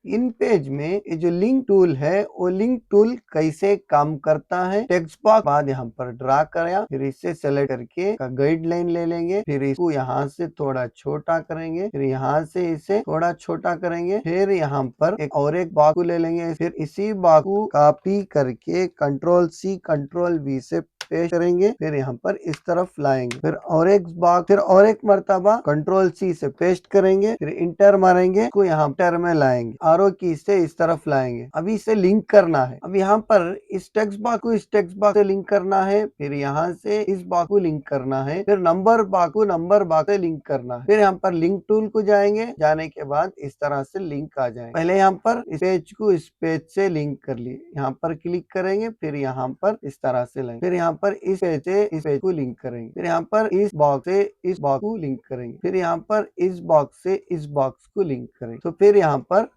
इन page में ये जो लिंक टूल है वो लिंक टूल कैसे काम करता है। टेक्स्ट बॉक्स बाद यहाँ पर ड्रा कराया, फिर इसे सेलेक्ट करके गाइडलाइन ले लेंगे, फिर इसको यहाँ से थोड़ा छोटा करेंगे, फिर यहाँ से इसे थोड़ा छोटा करेंगे, फिर यहाँ पर एक बॉक्स को ले लेंगे, फिर इसी बॉक्स को कॉपी करके Ctrl+C Ctrl+V से पेस्ट करेंगे, फिर यहाँ पर इस तरफ लाएंगे, फिर और एक मर्तबा Ctrl+C से पेस्ट करेंगे, फिर इंटर मारेंगे, को यहाँ पर में लाएंगे, आरो की से इस तरफ लाएंगे। अभी इसे लिंक करना है। अब यहाँ पर इस टेक्स्ट बॉक्स को इस टेक्स्ट बॉक्स से लिंक करना है, फिर यहाँ से इस बॉक्स को लिंक करना है, फिर नंबर बॉक्स को नंबर बॉक्स से लिंक करना है। फिर यहाँ पर लिंक टूल को जाएंगे, जाने के बाद इस तरह से लिंक आ जाएंगे। पहले यहाँ पर इस पेज को इस पेज से लिंक कर लिए, यहाँ पर क्लिक करेंगे, फिर यहाँ पर इस तरह से लेंगे, फिर यहाँ पर इस पेज से इस पेज को लिंक करेंगे, फिर यहाँ पर इस बॉक्स से इस बॉक्स को लिंक करेंगे, फिर यहाँ पर इस बॉक्स से इस बॉक्स को लिंक करेंगे। तो फिर यहाँ पर